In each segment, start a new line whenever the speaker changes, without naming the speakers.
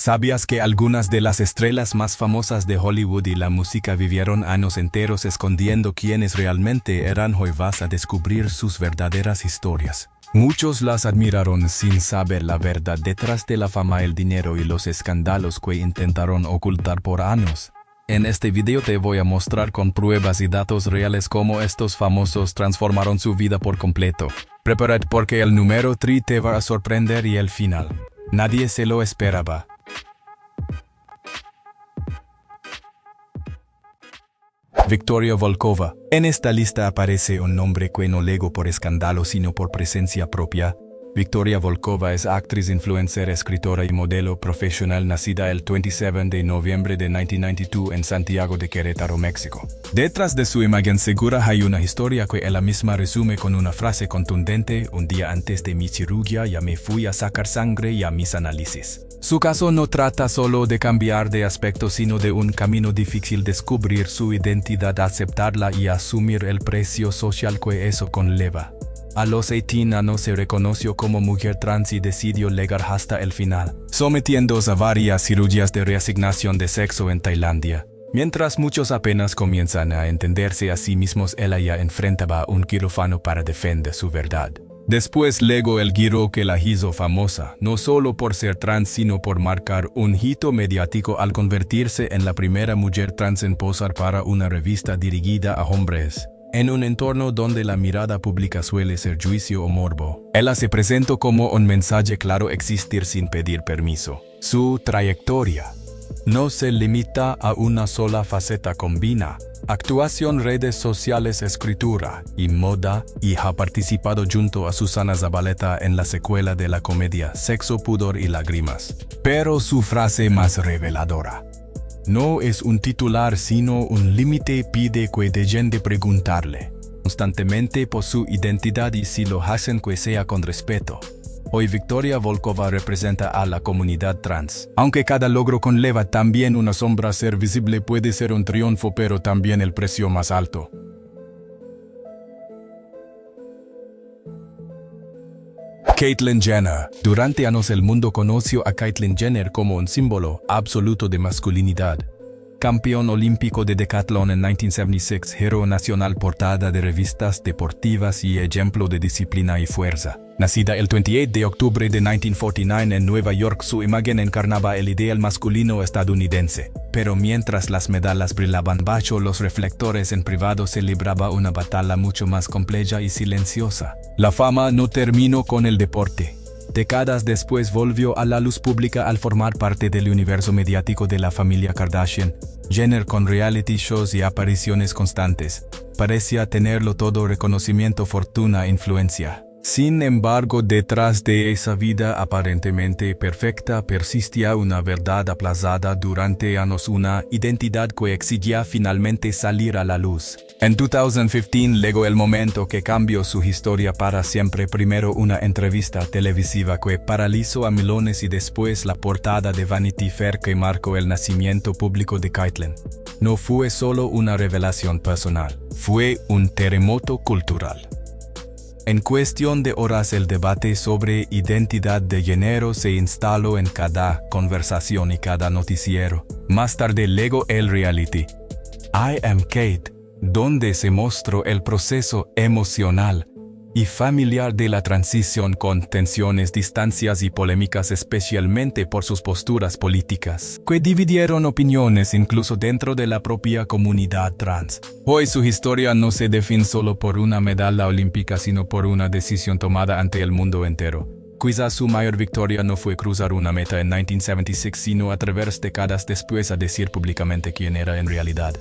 ¿Sabías que algunas de las estrellas más famosas de Hollywood y la música vivieron años enteros escondiendo quiénes realmente eran? Hoy vas a descubrir sus verdaderas historias. Muchos las admiraron sin saber la verdad detrás de la fama, el dinero y los escándalos que intentaron ocultar por años. En este video te voy a mostrar con pruebas y datos reales cómo estos famosos transformaron su vida por completo. Prepárate porque el número 3 te va a sorprender y el final. Nadie se lo esperaba. Victoria Volkova. En esta lista aparece un nombre que no legó por escándalo sino por presencia propia. Victoria Volkova es actriz, influencer, escritora y modelo profesional nacida el 27 de noviembre de 1992 en Santiago de Querétaro, México. Detrás de su imagen segura hay una historia que ella misma resume con una frase contundente: un día antes de mi cirugía ya me fui a sacar sangre y a mis análisis. Su caso no trata solo de cambiar de aspecto sino de un camino difícil: descubrir su identidad, aceptarla y asumir el precio social que eso conlleva. A los 18 años se reconoció como mujer trans y decidió llegar hasta el final, sometiéndose a varias cirugías de reasignación de sexo en Tailandia. Mientras muchos apenas comienzan a entenderse a sí mismos, ella ya enfrentaba un quirófano para defender su verdad. Después legó el giro que la hizo famosa, no solo por ser trans sino por marcar un hito mediático al convertirse en la primera mujer trans en posar para una revista dirigida a hombres. En un entorno donde la mirada pública suele ser juicio o morbo, ella se presentó como un mensaje claro: existir sin pedir permiso. Su trayectoria no se limita a una sola faceta, combina actuación, redes sociales, escritura y moda, y ha participado junto a Susana Zabaleta en la secuela de la comedia Sexo, Pudor y Lágrimas. Pero su frase más reveladora no es un titular sino un límite: pide que dejen de preguntarle constantemente por su identidad y si lo hacen que sea con respeto. Hoy Victoria Volkova representa a la comunidad trans. Aunque cada logro conlleva también una sombra, ser visible puede ser un triunfo pero también el precio más alto. Caitlyn Jenner. Durante años el mundo conoció a Caitlyn Jenner como un símbolo absoluto de masculinidad. Campeón olímpico de decatlón en 1976, héroe nacional, portada de revistas deportivas y ejemplo de disciplina y fuerza. Nacida el 28 de octubre de 1949 en Nueva York, su imagen encarnaba el ideal masculino estadounidense. Pero mientras las medallas brillaban bajo los reflectores, en privado se libraba una batalla mucho más compleja y silenciosa. La fama no terminó con el deporte. Décadas después volvió a la luz pública al formar parte del universo mediático de la familia Kardashian. Jenner, con reality shows y apariciones constantes, parecía tenerlo todo: reconocimiento, fortuna, influencia. Sin embargo, detrás de esa vida aparentemente perfecta persistía una verdad aplazada durante años, una identidad que exigía finalmente salir a la luz. En 2015 llegó el momento que cambió su historia para siempre. Primero una entrevista televisiva que paralizó a millones y después la portada de Vanity Fair que marcó el nacimiento público de Caitlyn. No fue solo una revelación personal, fue un terremoto cultural. En cuestión de horas el debate sobre identidad de género se instaló en cada conversación y cada noticiero. Más tarde llegó el reality I Am Kate, donde se mostró el proceso emocional y familiar de la transición, con tensiones, distancias y polémicas, especialmente por sus posturas políticas, que dividieron opiniones incluso dentro de la propia comunidad trans. Hoy su historia no se define solo por una medalla olímpica sino por una decisión tomada ante el mundo entero. Quizás su mayor victoria no fue cruzar una meta en 1976 sino atreverse décadas después a decir públicamente quién era en realidad.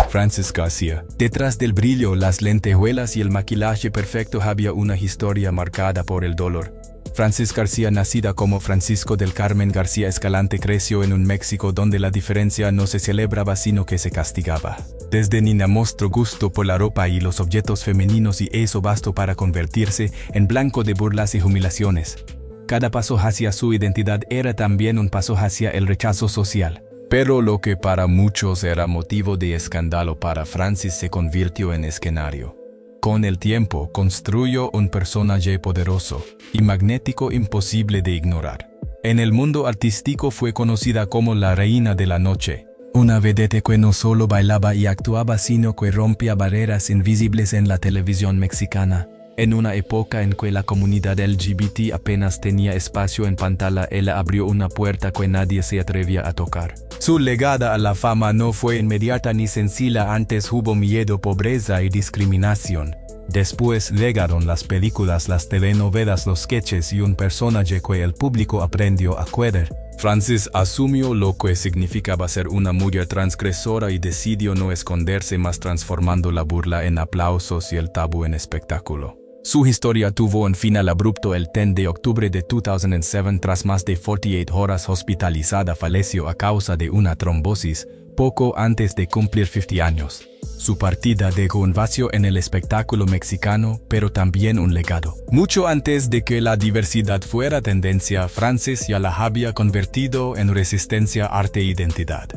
Francis García. Detrás del brillo, las lentejuelas y el maquillaje perfecto había una historia marcada por el dolor. Francis García, nacida como Francisco del Carmen García Escalante, creció en un México donde la diferencia no se celebraba sino que se castigaba. Desde niña mostró gusto por la ropa y los objetos femeninos y eso bastó para convertirse en blanco de burlas y humillaciones. Cada paso hacia su identidad era también un paso hacia el rechazo social. Pero lo que para muchos era motivo de escándalo, para Francis se convirtió en escenario. Con el tiempo, construyó un personaje poderoso y magnético imposible de ignorar. En el mundo artístico fue conocida como la Reina de la Noche, una vedette que no solo bailaba y actuaba sino que rompía barreras invisibles en la televisión mexicana. En una época en que la comunidad LGBT apenas tenía espacio en pantalla, ella abrió una puerta que nadie se atrevía a tocar. Su llegada a la fama no fue inmediata ni sencilla, antes hubo miedo, pobreza y discriminación. Después llegaron las películas, las telenovelas, los sketches y un personaje que el público aprendió a querer. Frances asumió lo que significaba ser una mujer transgresora y decidió no esconderse más, transformando la burla en aplausos y el tabú en espectáculo. Su historia tuvo un final abrupto el 10 de octubre de 2007. Tras más de 48 horas hospitalizada, falleció a causa de una trombosis, poco antes de cumplir 50 años. Su partida dejó un vacío en el espectáculo mexicano, pero también un legado. Mucho antes de que la diversidad fuera tendencia, Frances ya la había convertido en resistencia, arte e identidad.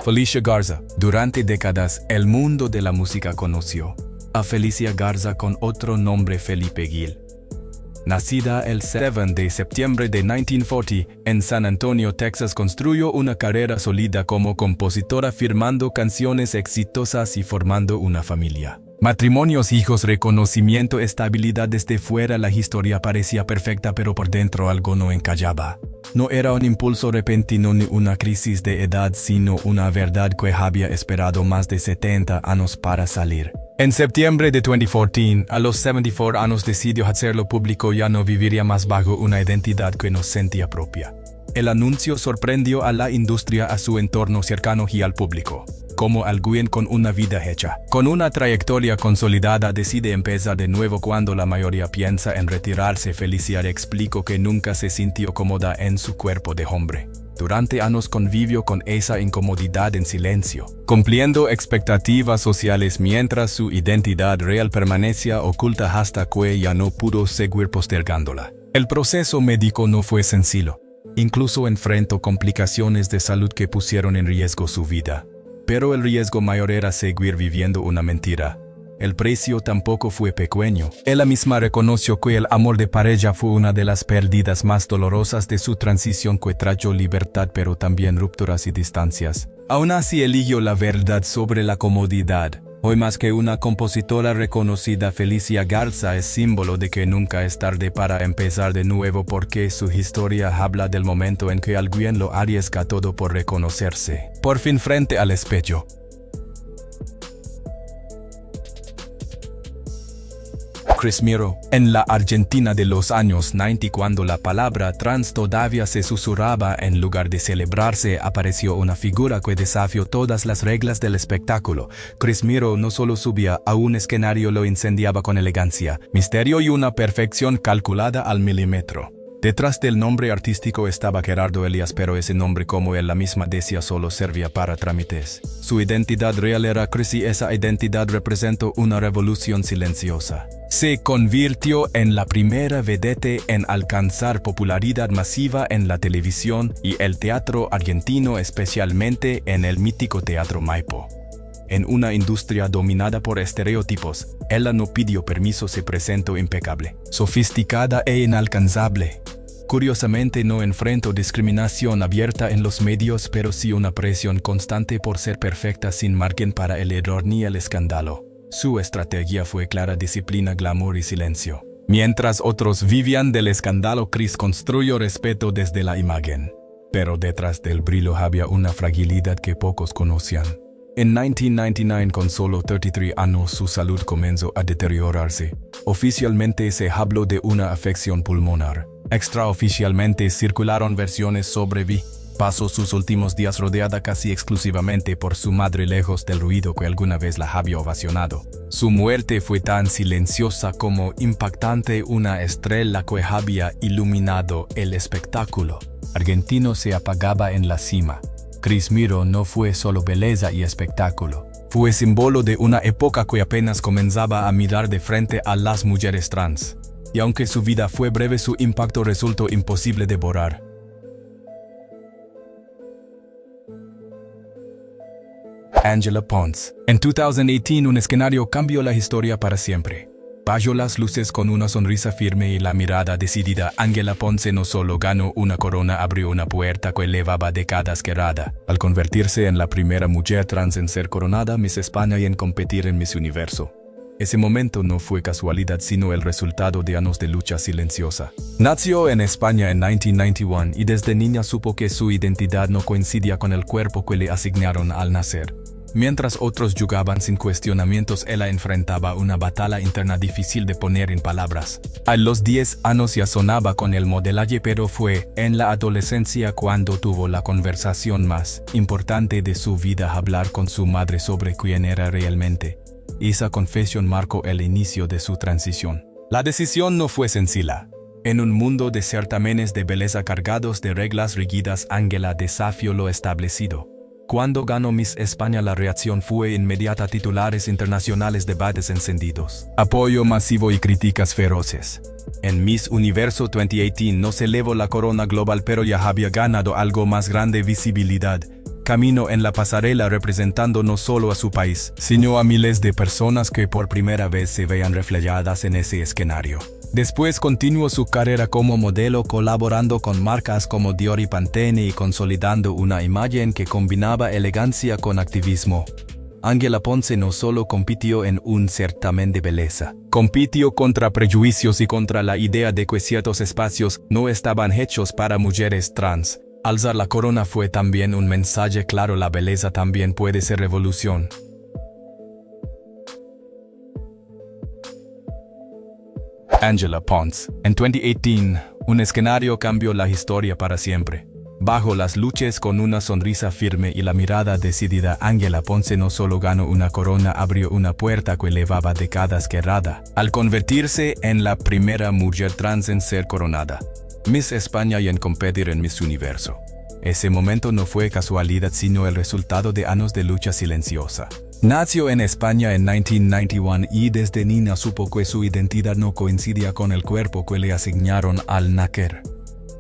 Felicia Garza. Durante décadas, el mundo de la música conoció a Felicia Garza con otro nombre, Felipe Gil. Nacida el 7 de septiembre de 1940 en San Antonio, Texas, construyó una carrera sólida como compositora, firmando canciones exitosas y formando una familia. Matrimonios, hijos, reconocimiento, estabilidad. Desde fuera la historia parecía perfecta, pero por dentro algo no encajaba. No era un impulso repentino ni una crisis de edad, sino una verdad que había esperado más de 70 años para salir. En septiembre de 2014, a los 74 años decidió hacerlo público. Ya no viviría más bajo una identidad que no sentía propia. El anuncio sorprendió a la industria, a su entorno cercano y al público. Como alguien con una vida hecha, con una trayectoria consolidada, decide empezar de nuevo cuando la mayoría piensa en retirarse. Felicia explicó que nunca se sintió cómoda en su cuerpo de hombre. Durante años convivió con esa incomodidad en silencio, cumpliendo expectativas sociales mientras su identidad real permanecía oculta, hasta que ya no pudo seguir postergándola. El proceso médico no fue sencillo. Incluso enfrentó complicaciones de salud que pusieron en riesgo su vida. Pero el riesgo mayor era seguir viviendo una mentira. El precio tampoco fue pequeño. Ella misma reconoció que el amor de pareja fue una de las pérdidas más dolorosas de su transición, que trajo libertad pero también rupturas y distancias. Aún así eligió la verdad sobre la comodidad. Hoy, más que una compositora reconocida, Felicia Garza es símbolo de que nunca es tarde para empezar de nuevo, porque su historia habla del momento en que alguien lo arriesga todo por reconocerse, por fin, frente al espejo. Chris Miró. En la Argentina de los años 90, cuando la palabra trans todavía se susurraba, en lugar de celebrarse, apareció una figura que desafió todas las reglas del espectáculo. Chris Miró no solo subía a un escenario, lo incendiaba con elegancia, misterio y una perfección calculada al milímetro. Detrás del nombre artístico estaba Gerardo Elías, pero ese nombre, como él la misma decía, solo servía para trámites. Su identidad real era Chris, y esa identidad representó una revolución silenciosa. Se convirtió en la primera vedette en alcanzar popularidad masiva en la televisión y el teatro argentino, especialmente en el mítico Teatro Maipo. En una industria dominada por estereotipos, ella no pidió permiso, se presentó impecable, sofisticada e inalcanzable. Curiosamente, no enfrentó discriminación abierta en los medios, pero sí una presión constante por ser perfecta, sin margen para el error ni el escándalo. Su estrategia fue clara: disciplina, glamour y silencio. Mientras otros vivían del escándalo, Chris construyó respeto desde la imagen. Pero detrás del brillo había una fragilidad que pocos conocían. En 1999, con solo 33 años, su salud comenzó a deteriorarse. Oficialmente se habló de una afección pulmonar. Extraoficialmente circularon versiones sobre Vi. Pasó sus últimos días rodeada casi exclusivamente por su madre, lejos del ruido que alguna vez la había ovacionado. Su muerte fue tan silenciosa como impactante, una estrella que había iluminado el espectáculo argentino se apagaba en la cima. Chris Miró no fue solo belleza y espectáculo. Fue símbolo de una época que apenas comenzaba a mirar de frente a las mujeres trans. Y aunque su vida fue breve, su impacto resultó imposible de borrar. Angela Pons. En 2018 un escenario cambió la historia para siempre. Bajo las luces con una sonrisa firme y la mirada decidida, Angela Ponce no solo ganó una corona, abrió una puerta que llevaba décadas cerrada, al convertirse en la primera mujer trans en ser coronada Miss España y en competir en Miss Universo. Ese momento no fue casualidad sino el resultado de años de lucha silenciosa. Nació en España en 1991 y desde niña supo que su identidad no coincidía con el cuerpo que le asignaron al nacer. Mientras otros jugaban sin cuestionamientos, ella enfrentaba una batalla interna difícil de poner en palabras. A los 10 años ya sonaba con el modelaje, pero fue en la adolescencia cuando tuvo la conversación más importante de su vida: hablar con su madre sobre quién era realmente. Esa confesión marcó el inicio de su transición. La decisión no fue sencilla. En un mundo de certámenes de belleza cargados de reglas rígidas, Angela desafió lo establecido. Cuando ganó Miss España, la reacción fue inmediata: titulares internacionales, debates encendidos, apoyo masivo y críticas feroces. En Miss Universo 2018 no se elevó la corona global, pero ya había ganado algo más grande: visibilidad. Caminó en la pasarela representando no solo a su país, sino a miles de personas que por primera vez se veían reflejadas en ese escenario. Después continuó su carrera como modelo, colaborando con marcas como Dior y Pantene y consolidando una imagen que combinaba elegancia con activismo. Angela Ponce no solo compitió en un certamen de belleza, compitió contra prejuicios y contra la idea de que ciertos espacios no estaban hechos para mujeres trans. Alzar la corona fue también un mensaje claro: la belleza también puede ser revolución. Angela Pons. En 2018, un escenario cambió la historia para siempre. Bajo las luces con una sonrisa firme y la mirada decidida, Angela Ponce no solo ganó una corona, abrió una puerta que llevaba décadas cerrada, al convertirse en la primera mujer trans en ser coronada Miss España y en competir en Miss Universo. Ese momento no fue casualidad sino el resultado de años de lucha silenciosa. Nació en España en 1991 y desde niña supo que su identidad no coincidía con el cuerpo que le asignaron al nacer.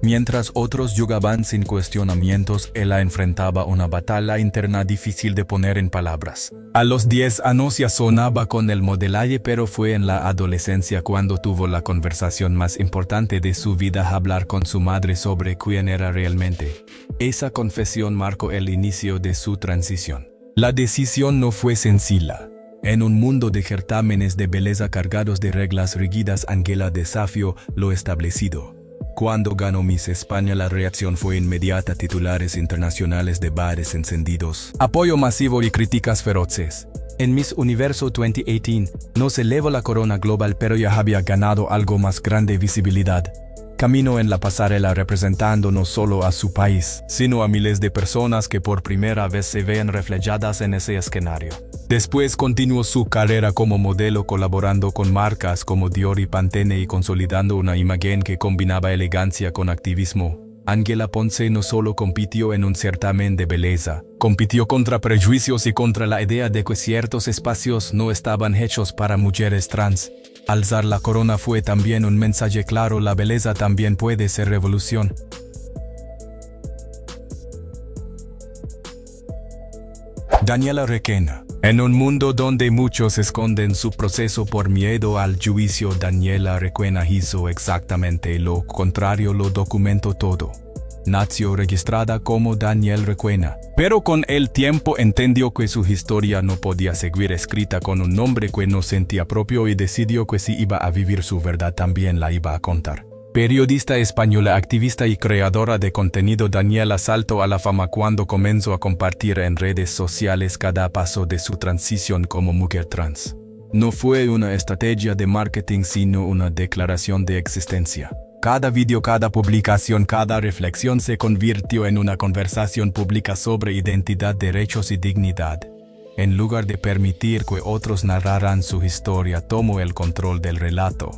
Mientras otros jugaban sin cuestionamientos, ella enfrentaba una batalla interna difícil de poner en palabras. A los 10 años ya sonaba con el modelaje, pero fue en la adolescencia cuando tuvo la conversación más importante de su vida: hablar con su madre sobre quién era realmente. Esa confesión marcó el inicio de su transición. La decisión no fue sencilla. En un mundo de certámenes de belleza cargados de reglas rígidas, Angela desafió lo establecido. Cuando ganó Miss España, la reacción fue inmediata: titulares internacionales, debates encendidos, apoyo masivo y críticas feroces. En Miss Universo 2018 no se elevó la corona global, pero ya había ganado algo más grande: visibilidad. Caminó en la pasarela representando no solo a su país, sino a miles de personas que por primera vez se veían reflejadas en ese escenario. Después continuó su carrera como modelo, colaborando con marcas como Dior y Pantene y consolidando una imagen que combinaba elegancia con activismo. Angela Ponce no solo compitió en un certamen de belleza, compitió contra prejuicios y contra la idea de que ciertos espacios no estaban hechos para mujeres trans. Alzar la corona fue también un mensaje claro: la belleza también puede ser revolución. Daniela Requena. En un mundo donde muchos esconden su proceso por miedo al juicio, Daniela Requena hizo exactamente lo contrario: lo documentó todo. Nació registrada como Daniel Requena, pero con el tiempo entendió que su historia no podía seguir escrita con un nombre que no sentía propio y decidió que si iba a vivir su verdad también la iba a contar. Periodista española, activista y creadora de contenido, Daniela saltó a la fama cuando comenzó a compartir en redes sociales cada paso de su transición como mujer trans. No fue una estrategia de marketing sino una declaración de existencia. Cada vídeo, cada publicación, cada reflexión se convirtió en una conversación pública sobre identidad, derechos y dignidad. En lugar de permitir que otros narraran su historia, tomó el control del relato.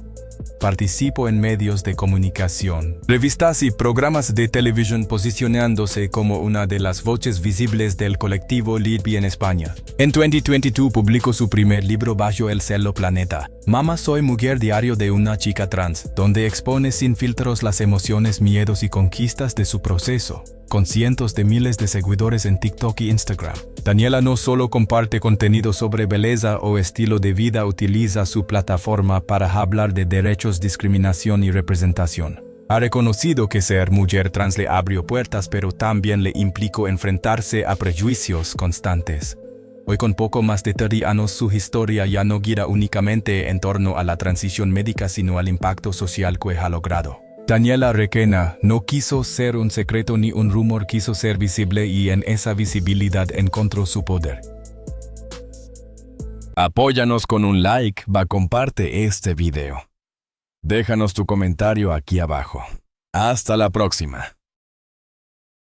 Participó en medios de comunicación, revistas y programas de televisión, posicionándose como una de las voces visibles del colectivo LGTB en España. En 2022 publicó su primer libro bajo el sello Planeta, Mamá soy mujer, diario de una chica trans, donde expone sin filtros las emociones, miedos y conquistas de su proceso. con cientos de miles de seguidores en TikTok y Instagram. Daniela no solo comparte contenido sobre belleza o estilo de vida, utiliza su plataforma para hablar de derechos, discriminación y representación. Ha reconocido que ser mujer trans le abrió puertas, pero también le implicó enfrentarse a prejuicios constantes. Hoy, con poco más de 30 años, su historia ya no gira únicamente en torno a la transición médica, sino al impacto social que ha logrado. Daniela Requena no quiso ser un secreto ni un rumor, quiso ser visible y en esa visibilidad encontró su poder.
Apóyanos con un like, comparte este video. Déjanos tu comentario aquí abajo. Hasta la próxima.